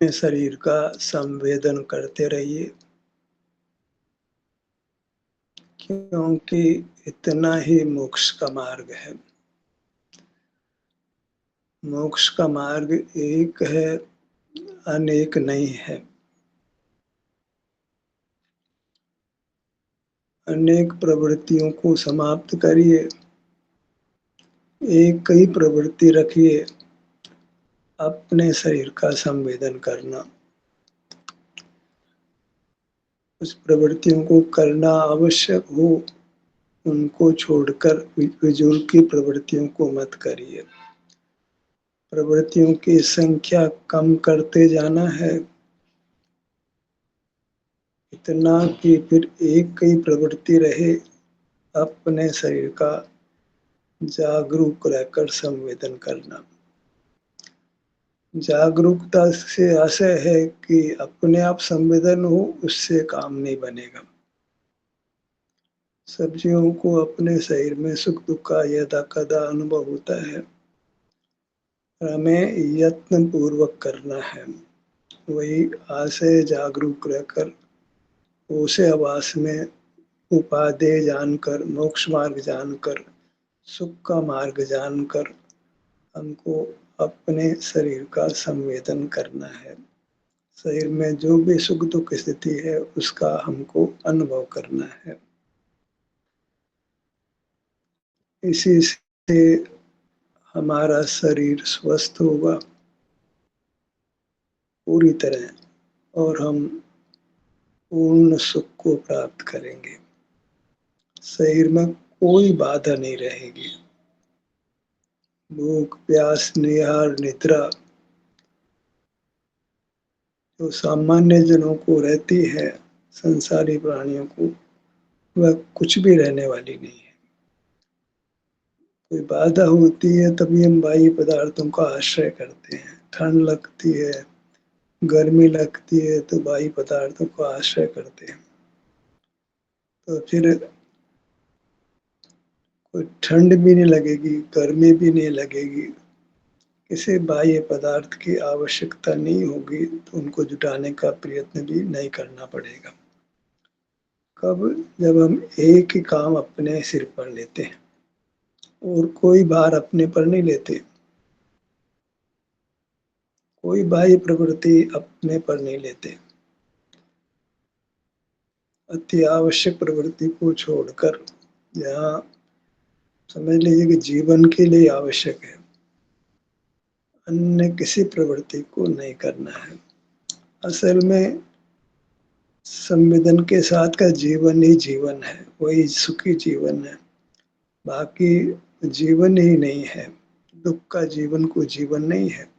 अपने शरीर का संवेदन करते रहिए, क्योंकि इतना ही मोक्ष का मार्ग है। मोक्ष का मार्ग एक है, अनेक नहीं है। अनेक प्रवृत्तियों को समाप्त करिए, एक ही प्रवृत्ति रखिए, अपने शरीर का संवेदन करना। उस प्रवृत्तियों को करना आवश्यक हो, उनको छोड़कर फिजूल की प्रवृत्तियों को मत करिए। प्रवृत्तियों की संख्या कम करते जाना है, इतना कि फिर एक ही प्रवृत्ति रहे, अपने शरीर का जागरूक रहकर संवेदन करना। जागरूकता से आशय है कि अपने आप संवेदन हो, उससे काम नहीं बनेगा। सब जीवों को अपने शरीर में सुख दुख का यदा कदा अनुभव होता है, हमें यत्न पूर्वक करना है। वही आशय जागरूक रहकर उसे आवास में उपादेय जानकर, मोक्ष मार्ग जानकर, सुख का मार्ग जानकर हमको अपने शरीर का संवेदन करना है। शरीर में जो भी सुख दुख स्थिति है, उसका हमको अनुभव करना है। इसी से हमारा शरीर स्वस्थ होगा पूरी तरह, और हम पूर्ण सुख को प्राप्त करेंगे। शरीर में कोई बाधा नहीं रहेगी। भूख प्यास निहार निद्रा जो सामान्य जनों को रहती है, संसारी प्राणियों को, वह कुछ भी रहने वाली नहीं है। कोई बाधा होती है तभी हम बाह्य पदार्थों का आश्रय करते हैं। ठंड लगती है, गर्मी लगती है तो बाह्य पदार्थों का आश्रय करते हैं। तो फिर कोई ठंड भी नहीं लगेगी, गर्मी भी नहीं लगेगी, किसी बाह्य पदार्थ की आवश्यकता नहीं होगी, तो उनको जुटाने का प्रयत्न भी नहीं करना पड़ेगा। कब? जब हम एक ही काम अपने सिर पर लेते हैं और कोई भार अपने पर नहीं लेते, कोई बाह्य प्रवृत्ति अपने पर नहीं लेते। अति आवश्यक प्रवृत्ति को छोड़कर, जहाँ समझ लीजिए कि जीवन के लिए आवश्यक है, अन्य किसी प्रवृत्ति को नहीं करना है। असल में संवेदन के साथ का जीवन ही जीवन है, वही सुखी जीवन है। बाकी जीवन ही नहीं है, दुख का जीवन को जीवन नहीं है।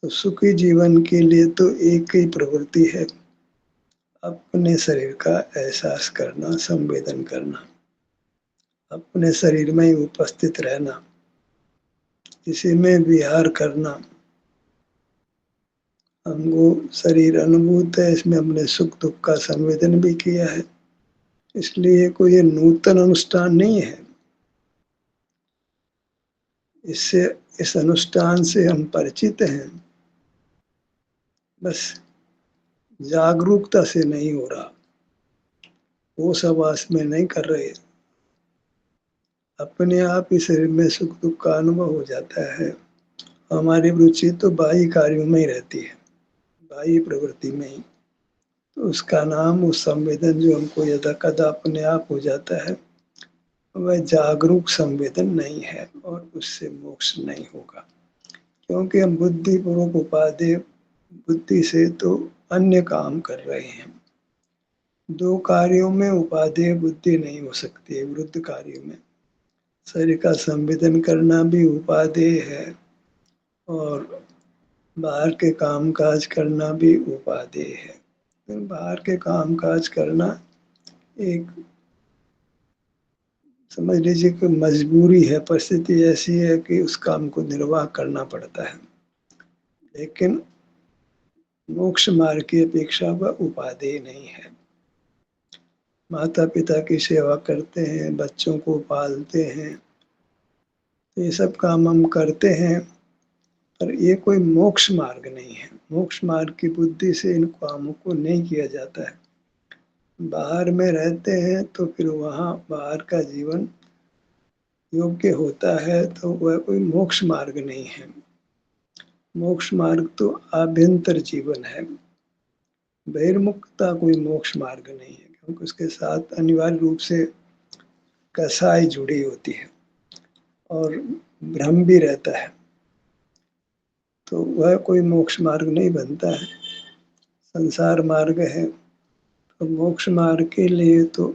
तो सुखी जीवन के लिए तो एक ही प्रवृत्ति है, अपने शरीर का एहसास करना, संवेदन करना, अपने शरीर में ही उपस्थित रहना, इसी में विहार करना। हमको शरीर अनुभूत है, इसमें हमने सुख दुख का संवेदन भी किया है, इसलिए कोई नूतन अनुष्ठान नहीं है। इससे, इस अनुष्ठान से हम परिचित हैं, बस जागरूकता से नहीं हो रहा, होश हवास में नहीं कर रहे। अपने आप ही शरीर में सुख दुख का अनुभव हो जाता है। हमारी रुचि तो बाह्य कार्यों में ही रहती है, बाह्य प्रवृत्ति में ही। तो उसका नाम, उस संवेदन जो हमको यदा कदा अपने आप हो जाता है, वह जागरूक संवेदन नहीं है, और उससे मोक्ष नहीं होगा। क्योंकि हम बुद्धि पूर्वक उपादेय बुद्धि से तो अन्य काम कर रहे हैं। दो कार्यों में उपादेय बुद्धि नहीं हो सकती है, विरुद्ध कार्यों में। शरीर का संवेदन करना भी उपादेय है, और बाहर के काम काज करना भी उपादेय है। तो बाहर के काम काज करना एक, समझ लीजिए कि मजबूरी है, परिस्थिति ऐसी है कि उस काम को निर्वाह करना पड़ता है। लेकिन मोक्ष मार्ग की अपेक्षा वह उपादेय नहीं है। माता पिता की सेवा करते हैं, बच्चों को पालते हैं, ये सब काम हम करते हैं, पर ये कोई मोक्ष मार्ग नहीं है। मोक्ष मार्ग की बुद्धि से इन कामों को नहीं किया जाता है। बाहर में रहते हैं तो फिर वहाँ बाहर का जीवन योग्य होता है, तो वह कोई मोक्ष मार्ग नहीं है। मोक्ष मार्ग तो आभ्यंतर जीवन है। बहिर्मुखता कोई मोक्ष मार्ग नहीं है, क्योंकि उसके साथ अनिवार्य रूप से कसाई जुड़ी होती है और भ्रम भी रहता है, तो वह कोई मोक्ष मार्ग नहीं बनता है। संसार मार्ग है, तो मोक्ष मार्ग के लिए तो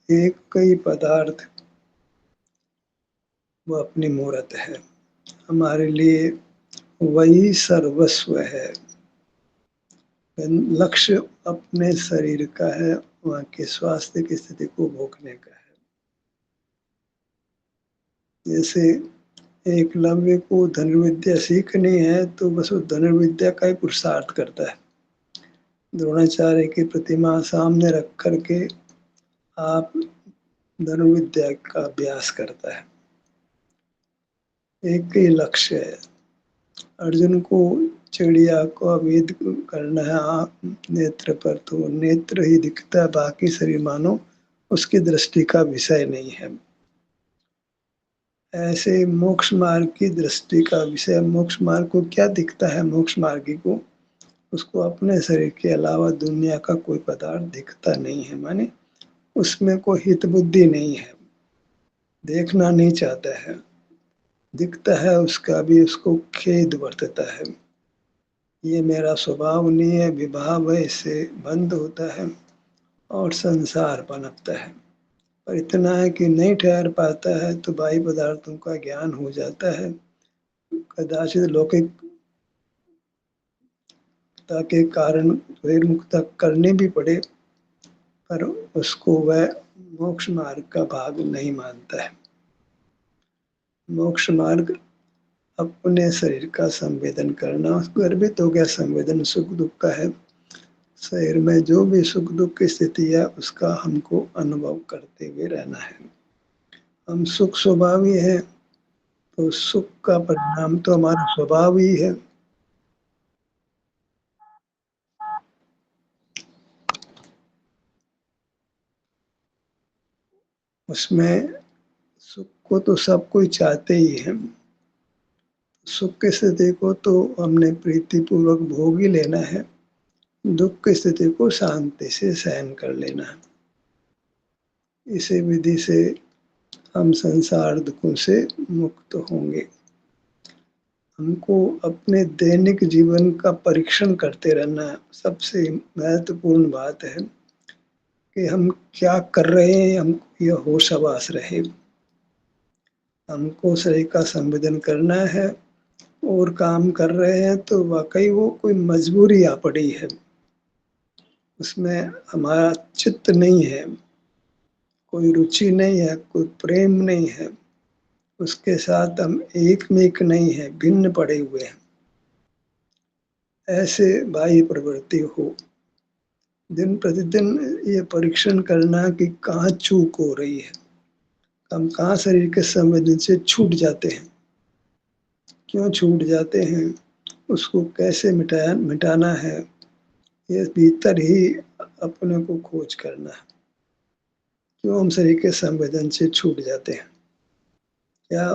एक ही पदार्थ वो अपनी मूर्त है। हमारे लिए वही सर्वस्व है। लक्ष्य अपने शरीर का है, वहाँ के स्वास्थ्य की स्थिति को भोगने का है। जैसे एकलव्य को धनुर्विद्या सीखनी है तो बस वो धनुर्विद्या का ही पुरुषार्थ करता है। द्रोणाचार्य की प्रतिमा सामने रख करके आप धनुर्विद्या का अभ्यास करता है। एक ही लक्ष्य है। अर्जुन को चिड़िया को अभेद करना है नेत्र पर, तो नेत्र ही दिखता है, बाकी शरीर मानो उसकी दृष्टि का विषय नहीं है। ऐसे मोक्ष मार्ग की दृष्टि का विषय, मोक्ष मार्ग को क्या दिखता है? मोक्ष मार्गी को उसको अपने शरीर के अलावा दुनिया का कोई पदार्थ दिखता नहीं है, माने उसमें कोई हित बुद्धि नहीं है, देखना नहीं चाहता है। दिखता है उसका भी उसको खेद वर्तता है, ये मेरा स्वभाव नहीं है, विभाव है, इससे बंद होता है और संसार पनपता है। पर इतना है कि नहीं ठहर पाता है तो बाह्य पदार्थों का ज्ञान हो जाता है। कदाचित लौकिकता के कारण बहिर्मुखता करनी भी पड़े, पर उसको वह मोक्ष मार्ग का भाग नहीं मानता है। मोक्ष मार्ग अपने शरीर का संवेदन करना, गर्भित हो गया संवेदन सुख दुख का है। शरीर में जो भी सुख दुख की स्थिति है उसका हमको अनुभव करते हुए रहना है। हम सुख स्वभावी है, तो सुख का परिणाम तो हमारा स्वभाव ही है। उसमें सुख को तो सब कोई चाहते ही है। सुख की स्थिति को तो हमने प्रीति पूर्वक भोग ही लेना है, दुख की स्थिति को शांति से सहन कर लेना है। इसी विधि से हम संसार दुखों से मुक्त होंगे। हमको अपने दैनिक जीवन का परीक्षण करते रहना है। सबसे महत्वपूर्ण बात है कि हम क्या कर रहे हैं, हमको यह होश हवास रहे। हमको शरीर का संवेदन करना है और काम कर रहे हैं तो वाकई वो कोई मजबूरी आ पड़ी है, उसमें हमारा चित्त नहीं है, कोई रुचि नहीं है, कोई प्रेम नहीं है, उसके साथ हम एक में नहीं है, भिन्न पड़े हुए हैं। ऐसे बाह्य प्रवृत्ति हो, दिन प्रतिदिन ये परीक्षण करना कि कहाँ चूक हो रही है, हम कहाँ शरीर के संवेदन से छूट जाते हैं, क्यों छूट जाते हैं, उसको कैसे मिटाना है। ये भीतर ही अपने को खोज करना है। क्यों हम शरीर के संवेदन से छूट जाते हैं? क्या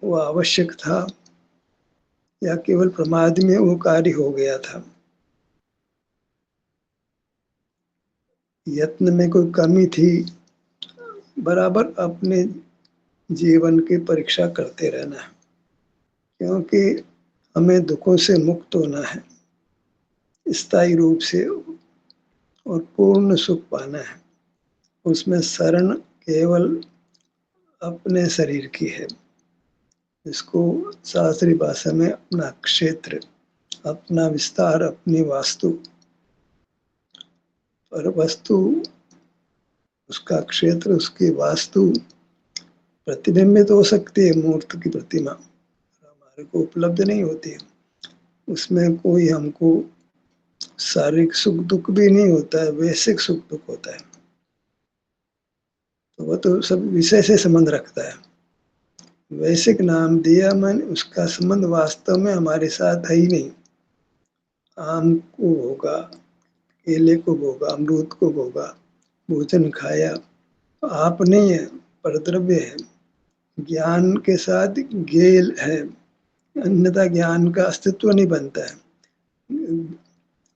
वो आवश्यक था या केवल प्रमाद में वो कार्य हो गया था? यत्न में कोई कमी थी? बराबर अपने जीवन की परीक्षा करते रहना है, क्योंकि हमें दुखों से मुक्त होना है स्थायी रूप से और पूर्ण सुख पाना है। उसमें शरण केवल अपने शरीर की है, इसको शास्त्रीय भाषा में अपना क्षेत्र, अपना विस्तार, अपनी वास्तु। पर वस्तु, उसका क्षेत्र, उसकी वास्तु प्रतिबिंबित हो सकती है, मूर्त की प्रतिमा हमारे को उपलब्ध नहीं होती है। उसमें कोई हमको शारीरिक सुख दुख भी नहीं होता है, वैश्विक सुख दुख होता है। तो वह तो सब विषय से संबंध रखता है। वैश्विक नाम दिया मैंने, उसका संबंध वास्तव में हमारे साथ है ही नहीं। आम को भोगा, केले को भोगा, अमरूद को भोगा, भोजन खाया, तो आप नहीं है, परद्रव्य है। ज्ञान के साथ गेल है, अन्यथा ज्ञान का अस्तित्व नहीं बनता है।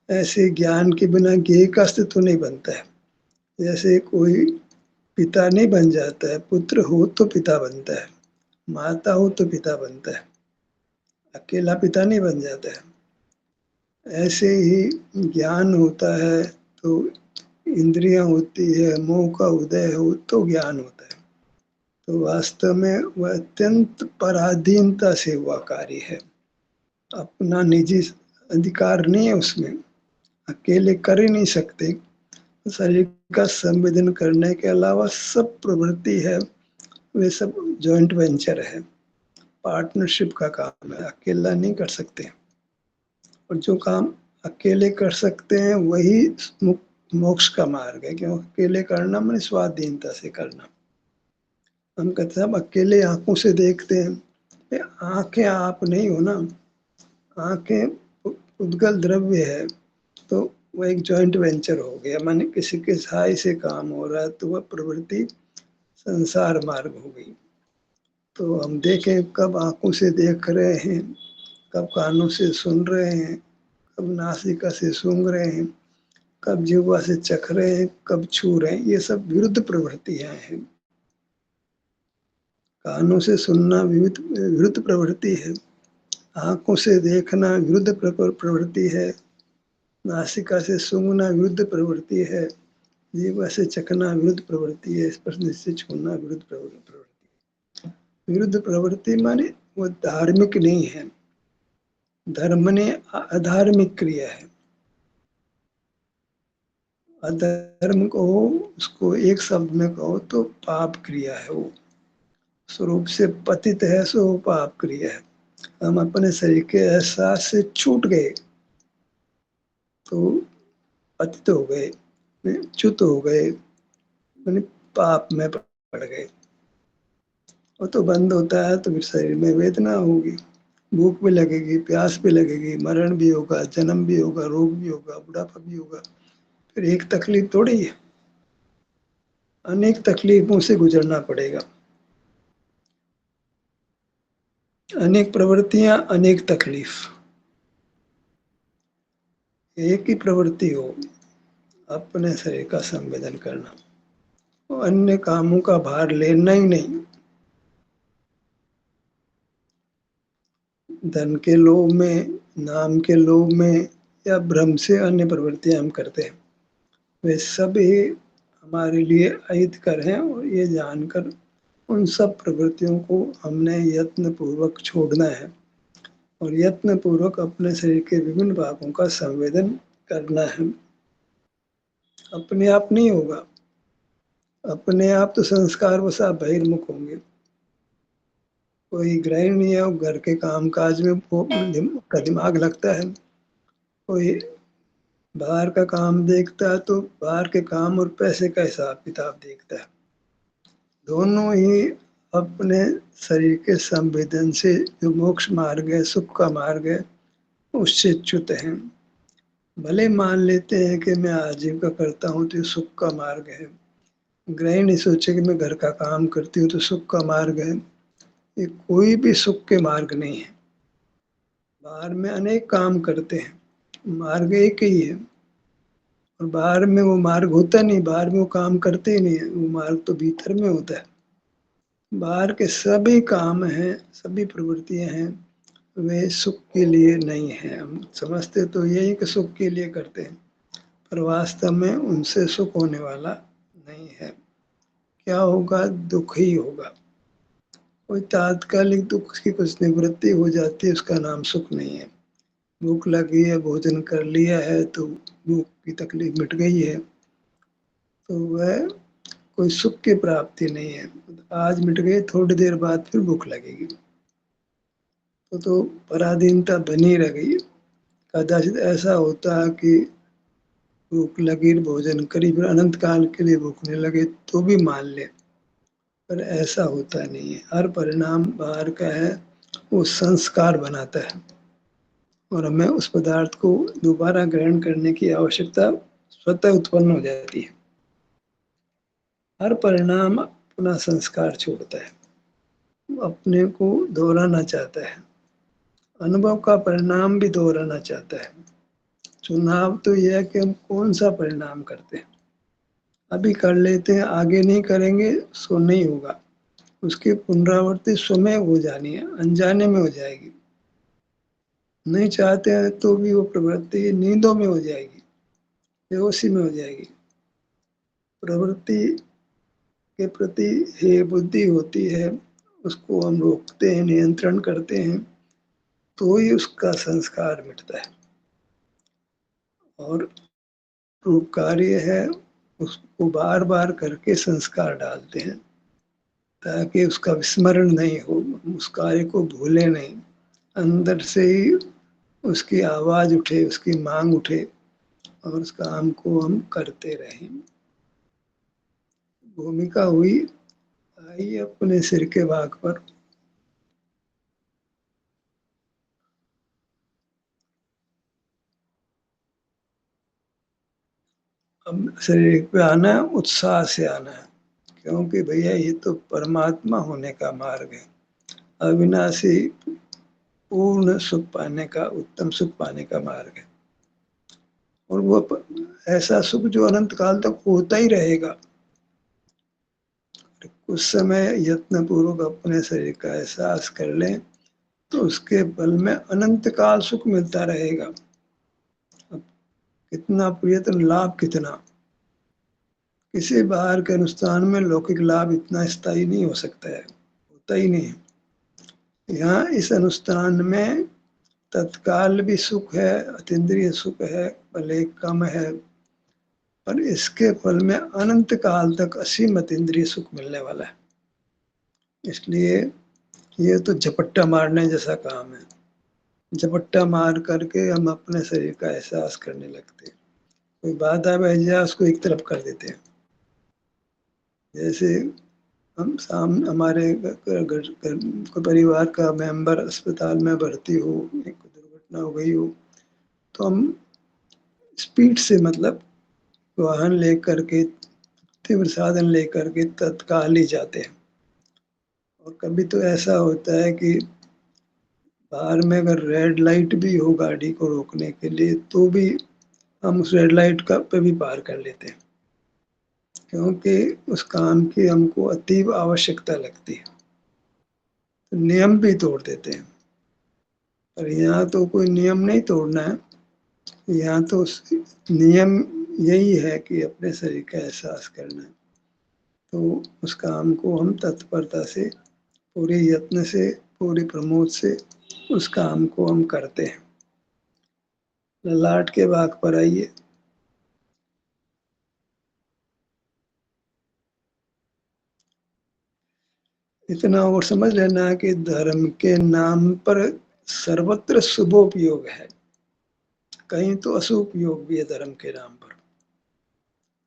ऐसे ज्ञान के बिना ज्ञेय का अस्तित्व नहीं बनता है। जैसे कोई पिता नहीं बन जाता है, पुत्र हो तो पिता बनता है, माता हो तो पिता बनता है, अकेला पिता नहीं बन जाता है। ऐसे ही ज्ञान होता है तो इंद्रियां होती है, मोह का उदय हो तो ज्ञान होता है। तो वास्तव में वह अत्यंत पराधीनता से हुआ कार्य है, अपना निजी अधिकार नहीं है उसमें, अकेले कर ही नहीं सकते। शरीर का संवेदन करने के अलावा सब प्रवृत्ति है, वे सब जॉइंट वेंचर है, पार्टनरशिप का काम है, अकेला नहीं कर सकते। और जो काम अकेले कर सकते हैं वही मोक्ष का मार्ग है, क्योंकि अकेले करना मैंने स्वाधीनता से करना। हम कहते हैं हम अकेले आंखों से देखते हैं, आंखें आप नहीं हो ना, आंखें उद्गल द्रव्य है, तो वह एक जॉइंट वेंचर हो गया, माने किसी के सहाय से काम हो रहा है, तो वह प्रवृत्ति संसार मार्ग हो गई। तो हम देखें कब आंखों से देख रहे हैं, कब कानों से सुन रहे हैं, कब नासिका से सूंघ रहे हैं, कब जिह्वा से चख रहे हैं, कब छू रहे हैं, ये सब विरुद्ध प्रवृत्तियां हैं। कानों से सुनना विरुद्ध प्रवृत्ति है, आंखों से देखना विरुद्ध प्रवृत्ति है, नासिका से सूंघना विरुद्ध प्रवृत्ति है, जिह्वा से चखना विरुद्ध प्रवृत्ति है, स्पर्श से छूना विरुद्ध प्रवृत्ति। विरुद्ध प्रवृत्ति माने वो धार्मिक नहीं है, धर्म ने अधार्मिक क्रिया है। अधर्म को उसको एक शब्द में कहो तो पाप क्रिया है, वो स्वरूप से पतित है, सो पाप क्रिया है। हम अपने शरीर के एहसास से छूट गए तो पतित हो गए, च्युत हो गए, मैंने पाप में पड़ गए। वो तो बंद होता है तो फिर शरीर में वेदना होगी, भूख भी लगेगी, प्यास भी लगेगी, मरण भी होगा, जन्म भी होगा, रोग भी होगा, बुढ़ापा भी होगा। फिर एक तकलीफ थोड़ी है, अनेक तकलीफों से गुजरना पड़ेगा। अनेक प्रवृत्तियां, अनेक तकलीफ। एक ही प्रवृत्ति हो, अपने शरीर का संवेदन करना, तो अन्य कामों का भार लेना ही नहीं। धन के लोभ में, नाम के लोभ में या भ्रम से अन्य प्रवृत्तियां हम करते हैं, वे सभी हमारे लिए अहितकर हैं, और ये जानकर उन सब प्रवृत्तियों को हमने यत्न पूर्वक छोड़ना है, और यत्न पूर्वक अपने शरीर के विभिन्न भागों का संवेदन करना है। अपने आप नहीं होगा, अपने आप तो संस्कार वसा बहिर्मुख होंगे। कोई गृहिणी है, घर के काम काज में का दिमाग लगता है, कोई बाहर का काम देखता है तो बाहर के काम और पैसे का हिसाब किताब देखता है। दोनों ही अपने शरीर के संवेदन से जो मोक्ष मार्ग है, सुख का मार्ग है, उससे च्युत हैं। भले मान लेते हैं कि मैं आजीविका करता हूँ तो ये सुख का मार्ग है, गृहिणी सोचे कि मैं घर का काम करती हूँ तो सुख का मार्ग है, ये कोई भी सुख के मार्ग नहीं है। बाहर में अनेक काम करते हैं, मार्ग एक ही है, और बाहर में वो मार्ग होता नहीं, बाहर में वो काम करते ही नहीं है, वो मार्ग तो भीतर में होता है। बाहर के सभी काम हैं, सभी प्रवृत्तियां हैं, वे सुख के लिए नहीं है। हम समझते तो यही कि सुख के लिए करते हैं, पर वास्तव में उनसे सुख होने वाला नहीं है। क्या होगा? दुख ही होगा। कोई तात्कालिक दुख की कुछ निवृत्ति हो जाती है, उसका नाम सुख नहीं है। भूख लगी है, भोजन कर लिया है तो भूख की तकलीफ मिट गई है, तो वह कोई सुख की प्राप्ति नहीं है। आज मिट गई, थोड़ी देर बाद फिर भूख लगेगी, तो पराधीनता बनी रह गई। कदाचित ऐसा होता है कि भूख लगी, भोजन करी, फिर अनंत काल के लिए भूख नहीं लगे तो भी मान ले, पर ऐसा होता नहीं है। हर परिणाम बाहर का है, वो संस्कार बनाता है और हमें उस पदार्थ को दोबारा ग्रहण करने की आवश्यकता स्वतः उत्पन्न हो जाती है। हर परिणाम अपना संस्कार छोड़ता है, वो अपने को दोहराना चाहता है। अनुभव का परिणाम भी दोहराना चाहता है। चुनाव तो यह है कि हम कौन सा परिणाम करते हैं। अभी कर लेते हैं, आगे नहीं करेंगे सो नहीं होगा। उसकी पुनरावृत्ति स्वयं हो जानी है, अनजाने में हो जाएगी। नहीं चाहते हैं तो भी वो प्रवृत्ति नींदों में हो जाएगी, बेहोशी में हो जाएगी। प्रवृत्ति के प्रति हे बुद्धि होती है, उसको हम रोकते हैं, नियंत्रण करते हैं, तो ही उसका संस्कार मिटता है। और जो कार्य है उसको बार बार करके संस्कार डालते हैं ताकि उसका विस्मरण नहीं हो, उस कार्य को भूले नहीं। अंदर से ही उसकी आवाज उठे, उसकी मांग उठे और उस काम को हम करते रहें। भूमिका हुई, आई अपने सिर के भाग पर। अब शरीर पे आना है, उत्साह से आना है, क्योंकि भैया ये तो परमात्मा होने का मार्ग है, अविनाशी पूर्ण सुख पाने का, उत्तम सुख पाने का मार्ग है। और वो ऐसा सुख जो अनंत काल तक होता ही रहेगा। कुछ समय यत्न पूर्वक अपने शरीर का एहसास कर लें तो उसके बल में अनंत काल सुख मिलता रहेगा। अब कितना प्रयत्न, लाभ कितना। किसी बाहर के अनुष्ठान में लौकिक लाभ इतना स्थायी नहीं हो सकता है, होता ही नहीं। यहाँ इस अनुष्ठान में तत्काल भी सुख है, अतीन्द्रिय सुख है, भले कम है, पर इसके फल में अनंत काल तक असीम अतीन्द्रिय सुख मिलने वाला है। इसलिए ये तो झपट्टा मारने जैसा काम है। झपट्टा मार करके हम अपने शरीर का एहसास करने लगते हैं। कोई बाधा बह जाए उसको एक तरफ कर देते हैं। जैसे हम हमारे परिवार का मेंबर अस्पताल में भर्ती हो, एक दुर्घटना हो गई हो, तो हम स्पीड से, मतलब वाहन लेकर के, तीव्र साधन लेकर के तत्काल ही जाते हैं। और कभी तो ऐसा होता है कि बाहर में अगर रेड लाइट भी हो गाड़ी को रोकने के लिए, तो भी हम उस रेड लाइट का पे भी पार कर लेते हैं, क्योंकि उस काम की हमको अतीव आवश्यकता लगती है। तो नियम भी तोड़ देते हैं। पर यहाँ तो कोई नियम नहीं तोड़ना है। यहाँ तो नियम यही है कि अपने शरीर का एहसास करना है। तो उस काम को हम तत्परता से, पूरे यत्न से, पूरे प्रमोद से उस काम को हम करते हैं। ललाट के भाग पर आइए। इतना और समझ लेना कि धर्म के नाम पर सर्वत्र शुभोपयोग है, कहीं तो अशुभयोग भी है धर्म के नाम पर।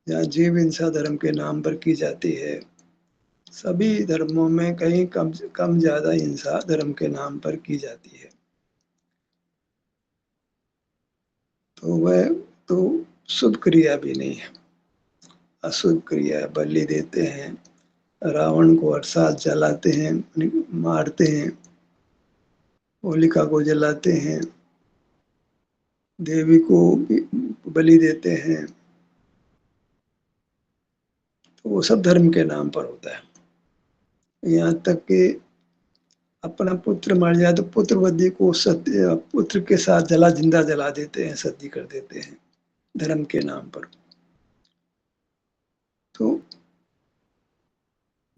जहाँ जीव हिंसा धर्म के नाम पर की जाती है, सभी धर्मों में कहीं कम कम ज्यादा हिंसा धर्म के नाम पर की जाती है। तो वह तो शुभ क्रिया भी नहीं है, अशुभ क्रिया। बलि देते हैं, रावण को हर साल जलाते हैं, मारते हैं, होलिका को जलाते हैं, देवी को बलि देते हैं। तो वो सब धर्म के नाम पर होता है। यहाँ तक कि अपना पुत्र मर जाए तो पुत्र वधि को सत्य पुत्र के साथ जिंदा जला देते हैं, सती कर देते हैं धर्म के नाम पर। तो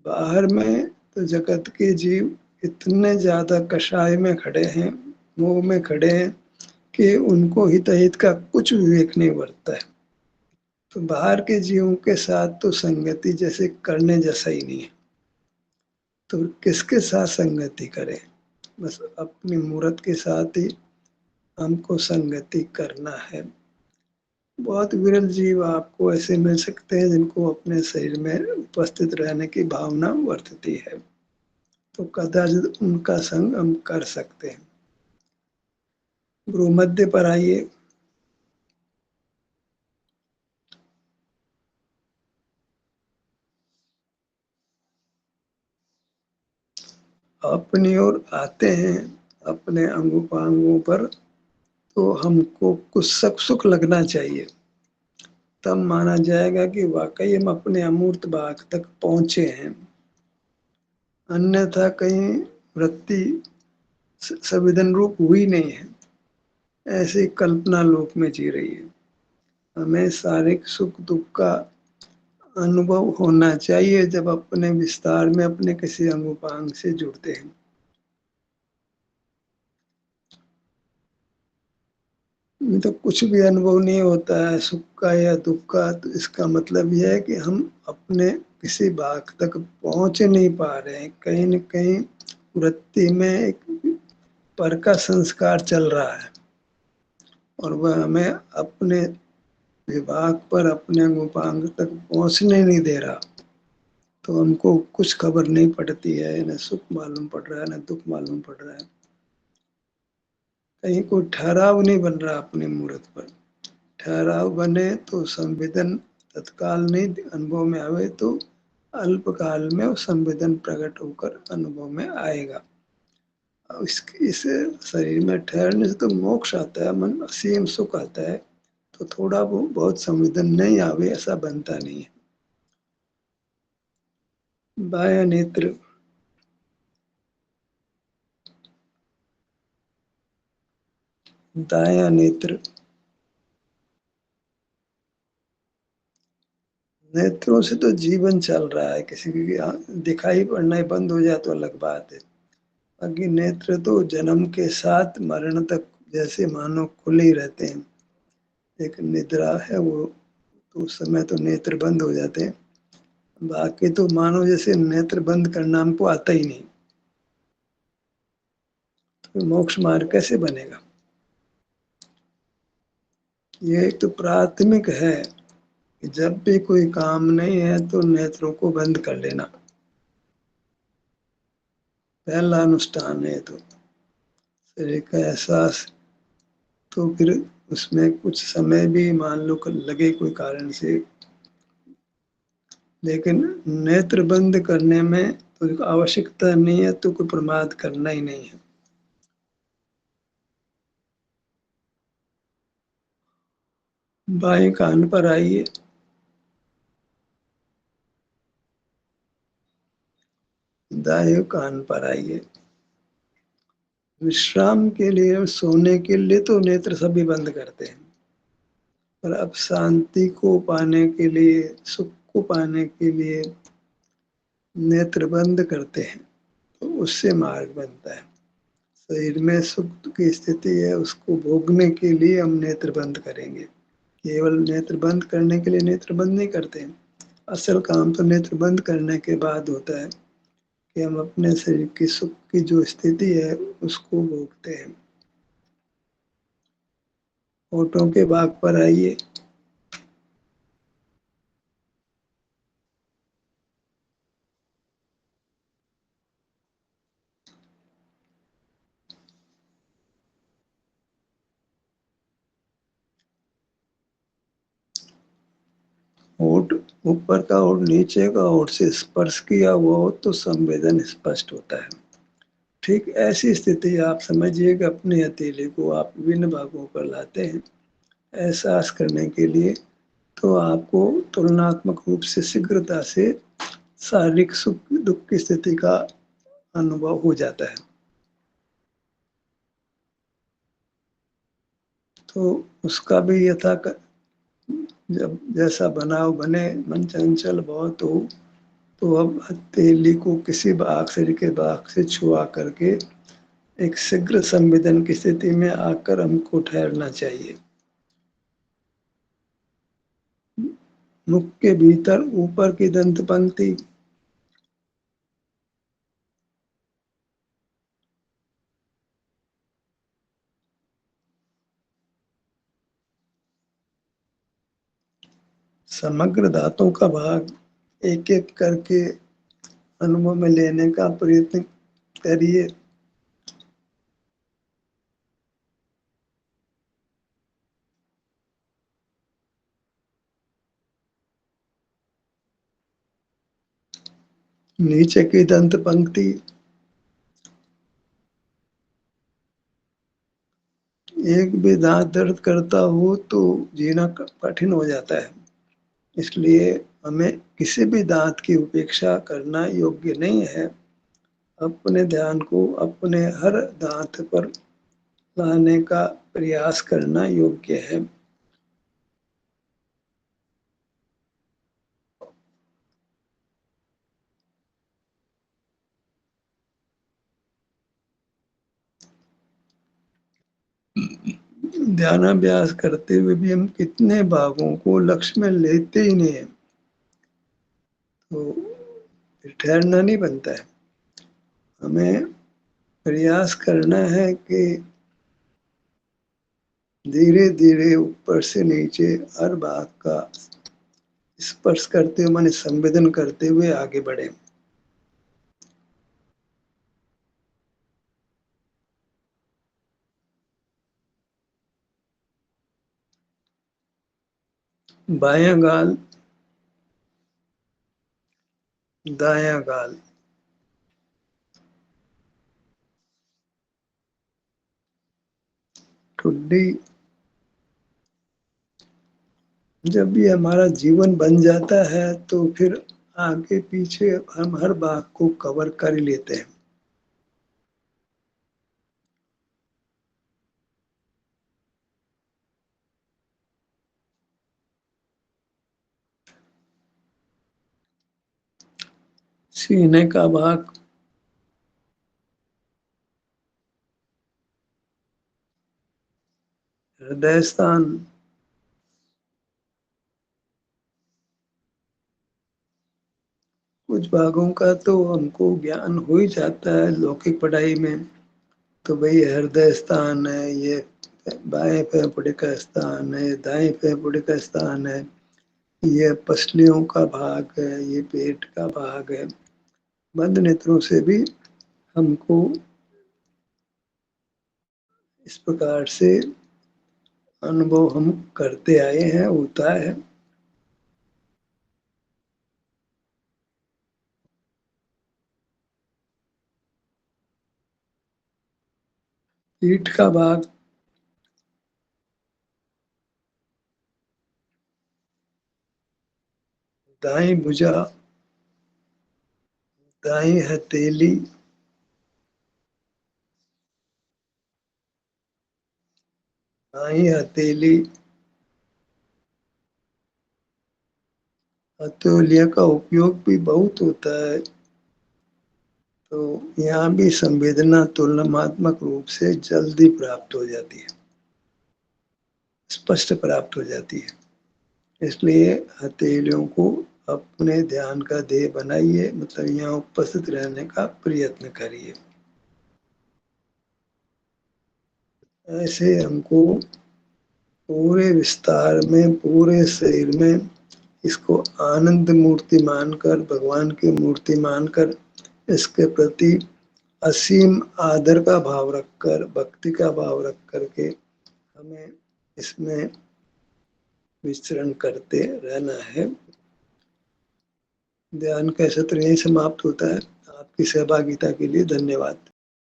बाहर में तो जगत के जीव इतने ज्यादा कषाय में खड़े हैं, मोह में खड़े हैं कि उनको हित अहित का कुछ विवेक नहीं बरतता है। तो बाहर के जीवों के साथ तो संगति जैसे करने जैसा ही नहीं है। तो किसके साथ संगति करें? बस अपनी मूर्त के साथ ही हमको संगति करना है। बहुत विरल जीव आपको ऐसे मिल सकते हैं जिनको अपने शरीर में उपस्थित रहने की भावना वर्तती है, तो कदाचित उनका संग हम कर सकते हैं। भ्रूमध्य पर आइए। अपनी ओर आते हैं अपने अंगों पर, तो हमको कुछ सुख लगना चाहिए। तब माना जाएगा कि वाकई हम अपने अमूर्त भाग तक पहुंचे हैं। अन्यथा कहीं वृत्ति संवेदन रूप हुई नहीं है, ऐसे कल्पना लोक में जी रही है। हमें शारीरिक सुख दुख का अनुभव होना चाहिए जब अपने विस्तार में अपने किसी अंगोपांग से जुड़ते हैं। तो कुछ भी अनुभव नहीं होता है सुख का या दुख का, तो इसका मतलब यह है कि हम अपने किसी भाग तक पहुंच नहीं पा रहे हैं। कहीं न कहीं वृत्ति में एक पर का संस्कार चल रहा है और वह हमें अपने विभाग पर, अपने अंगोपांग तक पहुंचने नहीं दे रहा। तो हमको कुछ खबर नहीं पड़ती है, न सुख मालूम पड़ रहा है, न दुख मालूम पड़ रहा है। कहीं कोई ठहराव नहीं बन रहा अपने मूर्त पर। ठहराव बने तो संवेदन तत्काल नहीं अनुभव में आवे, तो अल्पकाल में वो संवेदन प्रकट होकर अनुभव में आएगा। इस शरीर में ठहरने से तो मोक्ष आता है, मन असीम सुख आता है। तो थोड़ा बहुत संवेदन नहीं आवे ऐसा बनता नहीं है। बाह्य नेत्र। दाया नेत्र। नेत्रों से तो जीवन चल रहा है, किसी की दिखाई पड़ना ही बंद हो जाए तो अलग बात है। बाकी नेत्र तो जन्म के साथ मरण तक जैसे मानो खुले ही रहते हैं। एक निद्रा है वो, तो उस समय तो नेत्र बंद हो जाते हैं। बाकी तो मानो जैसे नेत्र बंद करना हमको आता ही नहीं। तो मोक्ष मार्ग कैसे बनेगा? ये एक तो प्राथमिक है कि जब भी कोई काम नहीं है तो नेत्रों को बंद कर लेना, पहला अनुष्ठान है। तो शरीर का एहसास, तो फिर उसमें कुछ समय भी मान लो लगे कोई कारण से, लेकिन नेत्र बंद करने में तो आवश्यकता नहीं है, तो कोई प्रमाद करना ही नहीं है। बाएं कान पर आइए। दाएं कान पर आइए। विश्राम के लिए, सोने के लिए तो नेत्र सभी बंद करते हैं, पर अब शांति को पाने के लिए, सुख को पाने के लिए नेत्र बंद करते हैं, तो उससे मार्ग बनता है। शरीर में सुख की स्थिति है, उसको भोगने के लिए हम नेत्र बंद करेंगे। केवल नेत्र बंद करने के लिए नेत्र बंद नहीं करते हैं। असल काम तो नेत्र बंद करने के बाद होता है कि हम अपने शरीर की सुख की जो स्थिति है उसको भोगते हैं। होठों के भाग पर आइए। होठ ऊपर का और नीचे का होठ से स्पर्श किया हुआ हो तो संवेदन स्पष्ट होता है। ठीक ऐसी स्थिति आप समझिए कि अपने हथेली को आप विभिन्न भागों पर लाते हैं एहसास करने के लिए, तो आपको तुलनात्मक रूप से शीघ्रता से शारीरिक सुख दुख की स्थिति का अनुभव हो जाता है। तो उसका भी यथा जब जैसा बनाव बने, मन चंचल बहुत हो, तो अब हथेली को किसी भाग शरीर के भाग से छुआ करके एक शीघ्र संवेदन की स्थिति में आकर हमको ठहरना चाहिए। मुख के भीतर ऊपर की दंत पंक्ति, समग्र धातुओं का भाग एक-एक करके अनुभव में लेने का प्रयत्न करिए। नीचे की दंत पंक्ति, एक भी दांत दर्द करता हो तो जीना कठिन हो जाता है। इसलिए हमें किसी भी दांत की उपेक्षा करना योग्य नहीं है। अपने ध्यान को अपने हर दांत पर लाने का प्रयास करना योग्य है। ध्यानाभ्यास करते हुए भी हम कितने भागों को लक्ष्य में लेते ही नहीं है, तो फिर ठहरना नहीं बनता है। हमें प्रयास करना है कि धीरे-धीरे ऊपर से नीचे हर भाग का स्पर्श करते हुए, माने संवेदन करते हुए आगे बढ़े। बायां गाल, दायां गाल, ठुड्डी। जब भी हमारा जीवन बन जाता है तो फिर आगे पीछे हम हर भाग को कवर कर ही लेते हैं। सीने का भाग, हृदय स्थान, कुछ भागों का तो हमको ज्ञान हो ही जाता है लौकिक पढ़ाई में। तो भाई हृदय स्थान है, ये बाएं फेफड़े का स्थान है, दाएं फेफड़े का स्थान है, ये पसलियों का भाग है, ये पेट का भाग है। बंद नेत्रों से भी हमको इस प्रकार से अनुभव हम करते आए हैं, होता है। पीठ का भाग, दाएं भुजा, दाएं हथेली, दाएं हथेली, हथौलिया का उपयोग भी बहुत होता है। तो यहाँ भी संवेदना तुलनात्मक रूप से जल्दी प्राप्त हो जाती है, स्पष्ट प्राप्त हो जाती है। इसलिए हथेलियों को अपने ध्यान का ध्येय बनाइए, मतलब यहाँ उपस्थित रहने का प्रयत्न करिए। ऐसे हमको पूरे विस्तार में, पूरे शरीर में इसको आनंद मूर्ति मानकर, भगवान की मूर्ति मानकर, इसके प्रति असीम आदर का भाव रखकर, भक्ति का भाव रख करके हमें इसमें विचरण करते रहना है। ध्यान का सत्र यहीं समाप्त होता है। आपकी सहभागिता के लिए धन्यवाद।